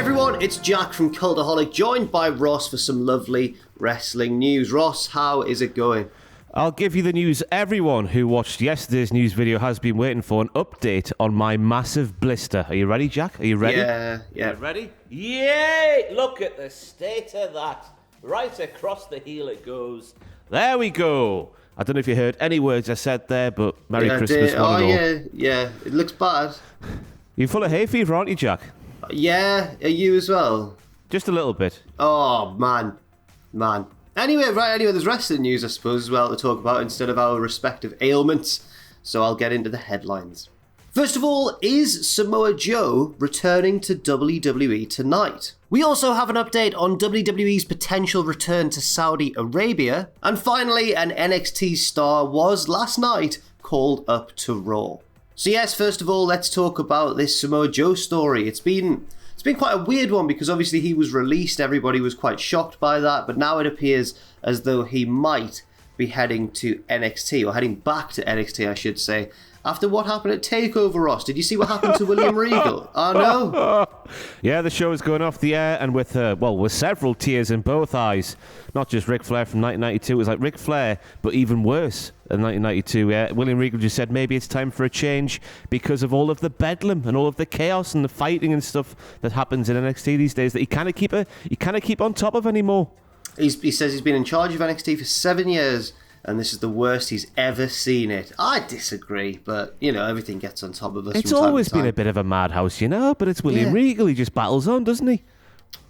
everyone, it's Jack from Cultaholic, joined by Ross for some lovely wrestling news. Ross, how is it going? I'll give you the news everyone who watched yesterday's news video has been waiting for, an update on my massive blister. Are you ready, Jack? Are you ready? Yeah. You ready? Yay! Look at the state of that. Right across the heel it goes. There we go. I don't know if you heard any words I said there, but Merry Christmas, one and all. Yeah, it looks bad. You're full of hay fever, aren't you, Jack? Yeah, are you as well? Just a little bit. Oh, man. Anyway, there's wrestling news, I suppose, as well to talk about instead of our respective ailments. So I'll get into the headlines. First of all, is Samoa Joe returning to WWE tonight? We also have an update on WWE's potential return to Saudi Arabia. And finally, an NXT star was last night called up to Raw. So yes, first of all, let's talk about this Samoa Joe story. It's been quite a weird one because obviously he was released, everybody was quite shocked by that, but now it appears as though he might be heading to NXT, or heading back to NXT, I should say, after what happened at TakeOver, Ross. Did you see what happened to William Regal? Oh, no. Yeah, the show is going off the air, and with several tears in both eyes. Not just Ric Flair from 1992. It was like Ric Flair, but even worse in 1992. William Regal just said maybe it's time for a change because of all of the bedlam and all of the chaos and the fighting and stuff that happens in NXT these days that he can't keep on top of anymore. He says he's been in charge of NXT for 7 years, and this is the worst he's ever seen it. I disagree, but, everything gets on top of us. It's always been a bit of a madhouse, but it's William Regal. He just battles on, doesn't he?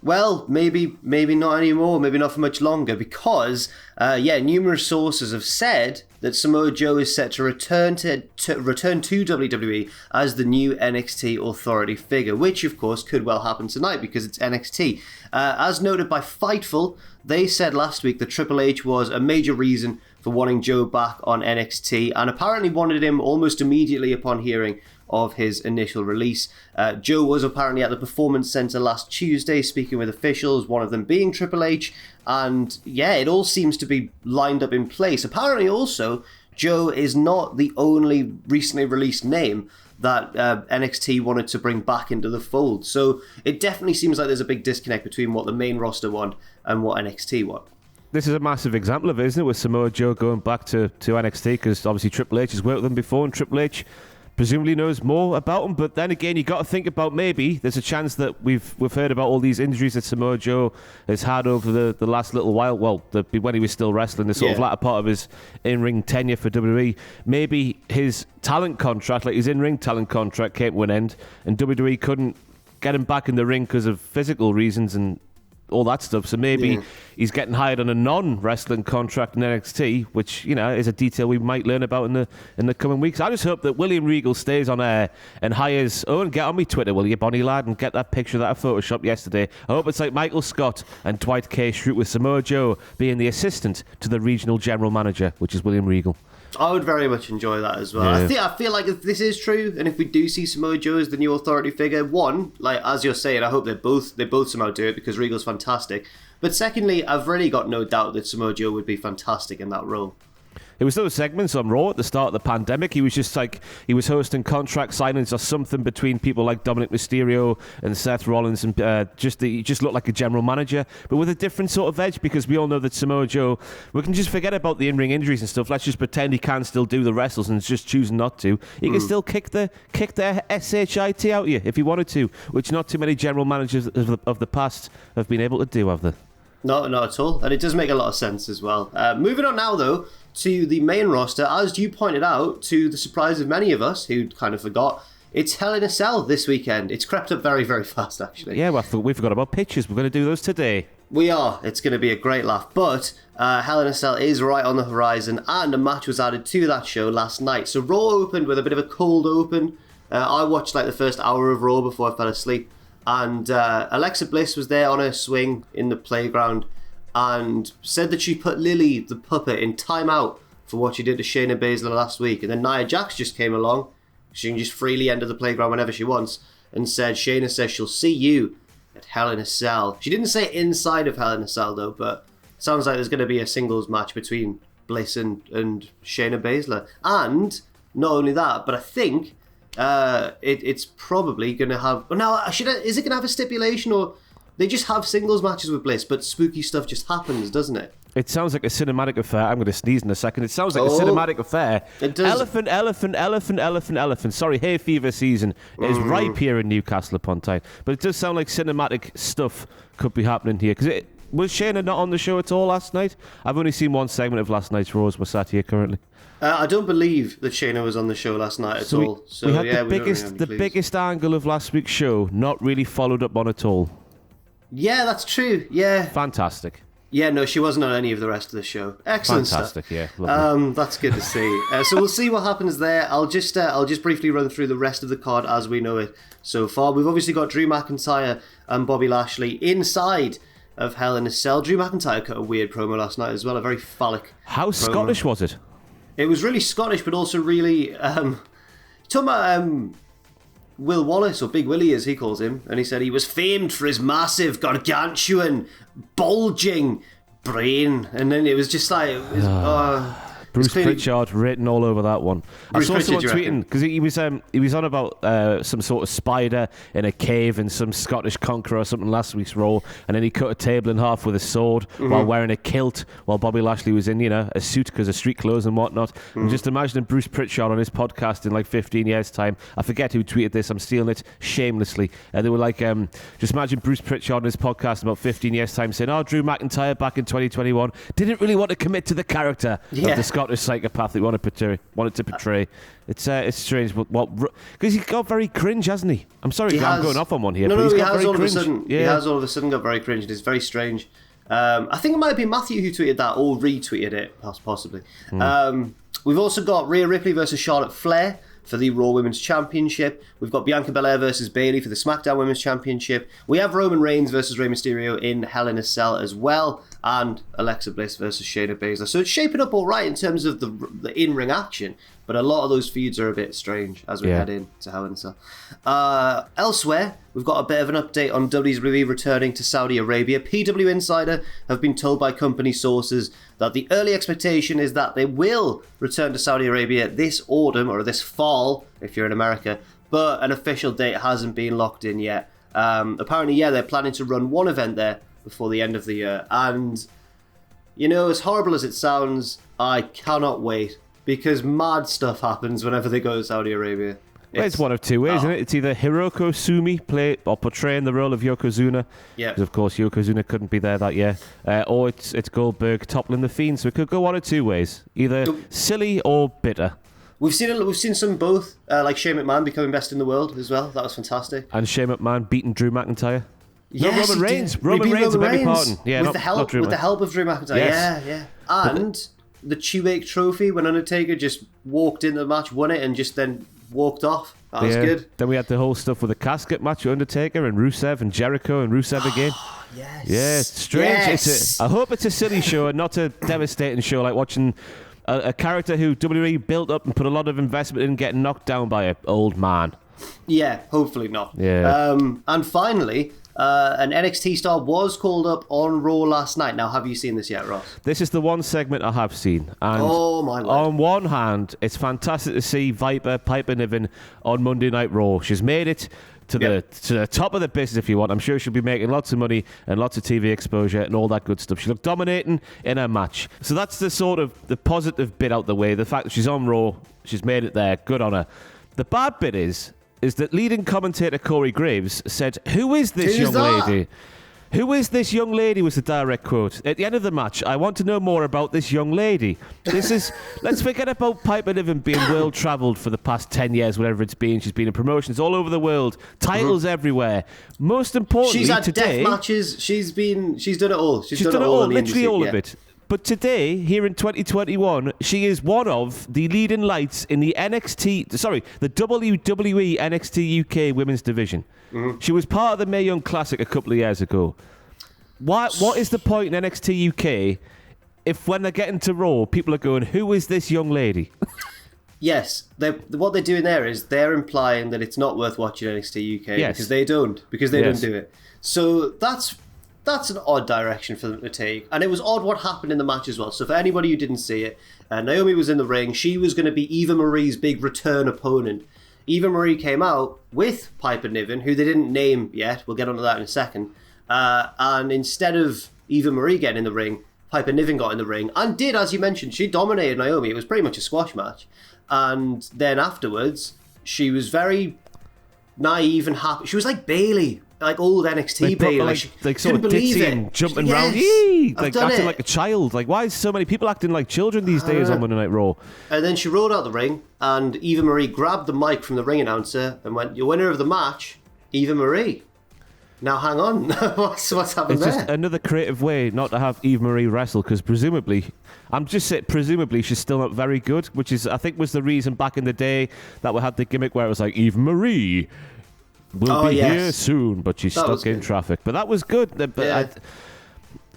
Well, maybe not anymore, maybe not for much longer, because, numerous sources have said that Samoa Joe is set to return to WWE as the new NXT authority figure, which, of course, could well happen tonight because it's NXT. As noted by Fightful, they said last week that Triple H was a major reason for wanting Joe back on NXT, and apparently wanted him almost immediately upon hearing of his initial release. Joe was apparently at the Performance Center last Tuesday speaking with officials, one of them being Triple H, and it all seems to be lined up in place. Apparently also, Joe is not the only recently released name that NXT wanted to bring back into the fold. So it definitely seems like there's a big disconnect between what the main roster want and what NXT want. This is a massive example of it, isn't it, with Samoa Joe going back to NXT, because obviously Triple H has worked with them before, and Triple H presumably knows more about him. But then again, you got to think about maybe there's a chance that we've heard about all these injuries that Samoa Joe has had over the last little while. Well, when he was still wrestling, the sort of latter part of his in-ring tenure for WWE. Maybe his talent contract, like his in-ring talent contract, came to an end, and WWE couldn't get him back in the ring because of physical reasons and all that stuff. So maybe he's getting hired on a non-wrestling contract in NXT, which, is a detail we might learn about in the coming weeks. I just hope that William Regal stays on air and hires... Oh, and get on me Twitter, will you, Bonnie lad, and get that picture that I photoshopped yesterday. I hope it's like Michael Scott and Dwight K. Schrute with Samoa Joe being the assistant to the regional general manager, which is William Regal. I would very much enjoy that as well. Yeah. I feel like if this is true, and if we do see Samoa Joe as the new authority figure, one, like as you're saying, I hope they both somehow do it because Regal's fantastic. But secondly, I've really got no doubt that Samoa Joe would be fantastic in that role. It was those segments on Raw at the start of the pandemic. He was just like, he was hosting contract signings or something between people like Dominic Mysterio and Seth Rollins, and he just looked like a general manager, but with a different sort of edge, because we all know that Samoa Joe, we can just forget about the in-ring injuries and stuff. Let's just pretend he can still do the wrestles and just choosing not to. He can still kick the SHIT out you if he wanted to, which not too many general managers of the past have been able to do, have they? No, not at all. And it does make a lot of sense as well. Moving on now, though, to the main roster. As you pointed out, to the surprise of many of us who kind of forgot, it's Hell in a Cell this weekend. It's crept up very, very fast, actually. Yeah, well, we forgot about pictures. We're going to do those today. We are. It's going to be a great laugh. But Hell in a Cell is right on the horizon, and a match was added to that show last night. So Raw opened with a bit of a cold open. I watched like the first hour of Raw before I fell asleep. And Alexa Bliss was there on her swing in the playground and said that she put Lily, the puppet, in timeout for what she did to Shayna Baszler last week. And then Nia Jax just came along. She can just freely enter the playground whenever she wants, and said, Shayna says she'll see you at Hell in a Cell. She didn't say inside of Hell in a Cell, though, but it sounds like there's going to be a singles match between Bliss and Shayna Baszler. And not only that, but I think it's probably going to have... Well, now, is it going to have a stipulation, or they just have singles matches with Bliss, but spooky stuff just happens, doesn't it? It sounds like a cinematic affair. I'm going to sneeze in a second. It sounds like a cinematic affair. It does. Elephant. Sorry, hay fever season is ripe here in Newcastle upon Tyne. But it does sound like cinematic stuff could be happening here. Because was Shayna not on the show at all last night? I've only seen one segment of last night's Raw as we're sat here currently. I don't believe that Shayna was on the show last night at all. So we had yeah, the biggest angle of last week's show not really followed up on at all. Yeah, that's true. Yeah. Fantastic. Yeah, no, she wasn't on any of the rest of the show. Excellent Fantastic, stuff. Yeah. Lovely. That's good to see. So we'll see what happens there. I'll just briefly run through the rest of the card as we know it so far. We've obviously got Drew McIntyre and Bobby Lashley inside of Hell in a Cell. Drew McIntyre cut a weird promo last night as well, a very phallic How promo. Scottish was it? It was really Scottish, but also really... talking about Will Wallace, or Big Willie as he calls him, and he said he was famed for his massive, gargantuan, bulging brain, and then it was just like... Bruce Pritchard written all over that one. I saw someone tweeting because he was on about some sort of spider in a cave in some Scottish conqueror or something last week's Raw, and then he cut a table in half with a sword while wearing a kilt while Bobby Lashley was in a suit because of street clothes and whatnot. And just imagining Bruce Pritchard on his podcast in like 15 years time. I forget who tweeted this. I'm stealing it shamelessly. They were like, just imagine Bruce Pritchard on his podcast in about 15 years time saying, "Oh, Drew McIntyre back in 2021 didn't really want to commit to the character of the Scottish psychopath that he wanted to portray." It's strange, but because he's got very cringe, hasn't he? I'm sorry, I'm going off on one here, but he's got very cringe. He has all of a sudden got very cringe, and it's very strange. I think it might have been Matthew who tweeted that, or retweeted it, possibly. We've also got Rhea Ripley versus Charlotte Flair for the Raw Women's Championship. We've got Bianca Belair versus Bayley for the SmackDown Women's Championship. We have Roman Reigns versus Rey Mysterio in Hell in a Cell as well. And Alexa Bliss versus Shayna Baszler. So it's shaping up all right in terms of the in-ring action, but a lot of those feuds are a bit strange as we head into Hell in a Cell. Elsewhere, we've got a bit of an update on WWE returning to Saudi Arabia. PW Insider have been told by company sources that the early expectation is that they will return to Saudi Arabia this autumn, or this fall, if you're in America, but an official date hasn't been locked in yet. Apparently, they're planning to run one event there before the end of the year, and as horrible as it sounds, I cannot wait, because mad stuff happens whenever they go to Saudi Arabia. It's one of two ways, isn't it? It's either Hiroko Sumi portraying the role of Yokozuna, because of course Yokozuna couldn't be there that year, or it's Goldberg toppling the Fiend. So it could go one of two ways, either silly or bitter. We've seen some both, like Shane McMahon becoming best in the world as well. That was fantastic. And Shane McMahon beating Drew McIntyre. Yes, Roman Reigns. Roman Reigns, I beg your pardon. Yeah, with the help of Drew McIntyre. Yes. Yeah. And the Chewaake Trophy, when Undertaker just walked into the match, won it, and just then walked off. That was good. Then we had the whole stuff with the casket match with Undertaker and Rusev and Jericho and Rusev again. Yes. Yeah, it's strange. Yes. I hope it's a silly show and not a devastating show like watching a character who WWE built up and put a lot of investment in getting knocked down by an old man. Yeah, hopefully not. Yeah. And finally, an NXT star was called up on Raw last night. Now, have you seen this yet, Ross? This is the one segment I have seen. And oh, my Lord. On one hand, it's fantastic to see Piper Niven on Monday Night Raw. She's made it to the top of the business, if you want. I'm sure she'll be making lots of money and lots of TV exposure and all that good stuff. She looked dominating in her match. So that's the sort of the positive bit out the way. The fact that she's on Raw, she's made it there. Good on her. The bad bit is that leading commentator Corey Graves said, "Who is this young lady? Who is this young lady?" was the direct quote. At the end of the match, "I want to know more about this young lady." This is, let's forget about Piper Niven being world travelled for the past 10 years, whatever it's been. She's been in promotions all over the world, titles everywhere. Most importantly, she's had today, death matches. She's done it all. She's done it all, in the literally industry. all of it. But today, here in 2021, she is one of the leading lights in the the WWE NXT UK Women's Division. She was part of the Mae Young Classic a couple of years ago. What is the point in NXT UK if when they're getting to Raw, people are going, "Who is this young lady?" Yes, what they're doing there is they're implying that it's not worth watching NXT UK because they don't do it. So that's an odd direction for them to take. And it was odd what happened in the match as well. So for anybody who didn't see it, Naomi was in the ring. She was going to be Eva Marie's big return opponent Eva Marie came out with Piper Niven, who they didn't name yet. We'll get onto that in a second. And instead of Eva Marie getting in the ring, Piper Niven got in the ring and did, as you mentioned, she dominated Naomi. It was pretty much a squash match. And then afterwards, she was very naive and happy. She was like Bayley, like old NXT Bayley. Like sort of ditzy and jumping around, like acting like a child. Like, why is so many people acting like children these days on Monday Night Raw? And then she rolled out the ring, and Eva Marie grabbed the mic from the ring announcer and went, "Your winner of the match, Eva Marie." Now, hang on. what's happened there? It's just another creative way not to have Eva Marie wrestle, because presumably, I'm just saying, presumably she's still not very good, which is, I think, was the reason back in the day that we had the gimmick where it was like, Eva Marie will be here soon, but she's stuck in traffic. But that was good. But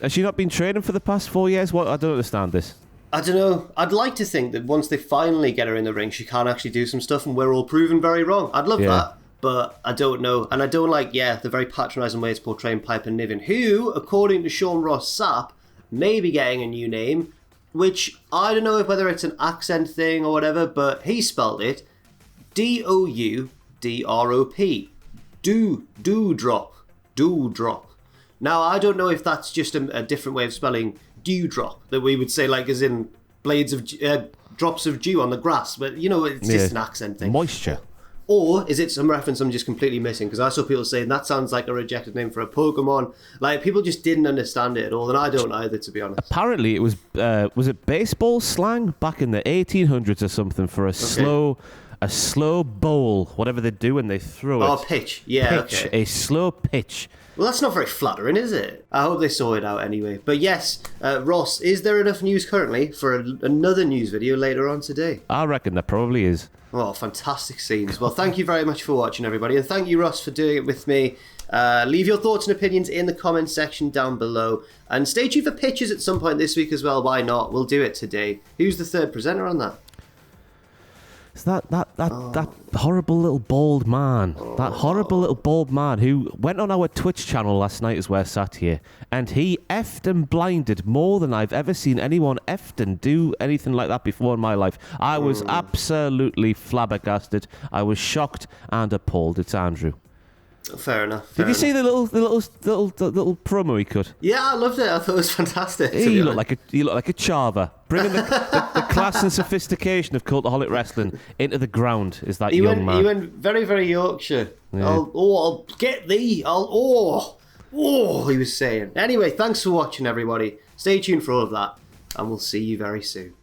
has she not been training for the past 4 years? What? I don't understand this. I don't know. I'd like to think that once they finally get her in the ring, she can actually do some stuff, and we're all proven very wrong. I'd love that. But I don't know. And I don't like, the very patronising way it's portraying Piper Niven, who, according to Sean Ross Sapp, may be getting a new name, which I don't know whether it's an accent thing or whatever, but he spelled it Doudrop. Doudrop. Now, I don't know if that's just a different way of spelling dewdrop, that we would say, like, as in blades of drops of dew on the grass, but, it's just an accent thing. Moisture. Or is it some reference I'm just completely missing? Because I saw people saying that sounds like a rejected name for a Pokemon. Like, people just didn't understand it at all, and I don't either, to be honest. Apparently, it was it baseball slang back in the 1800s or something for a slow bowl, whatever they do when they throw it. Oh, pitch. Yeah, pitch, a slow pitch. Well, that's not very flattering, is it? I hope they sort it out anyway. But yes, Ross, is there enough news currently for another news video later on today? I reckon there probably is. Oh, fantastic scenes. Well, thank you very much for watching, everybody. And thank you, Ross, for doing it with me. Leave your thoughts and opinions in the comments section down below. And stay tuned for pictures at some point this week as well. Why not? We'll do it today. Who's the third presenter on that? It's that horrible little bald man. That horrible little bald man who went on our Twitch channel last night as we're sat here, and he effed and blinded more than I've ever seen anyone effed and do anything like that before in my life. I was absolutely flabbergasted. I was shocked and appalled. It's Andrew. Fair enough. Did you see the little promo he cut? Yeah, I loved it. I thought it was fantastic. He looked like a chava, bringing the class and sophistication of Cultaholic wrestling into the ground. Is that young man? He went very, very Yorkshire. Yeah. I'll get thee. He was saying. Anyway, thanks for watching, everybody. Stay tuned for all of that, and we'll see you very soon.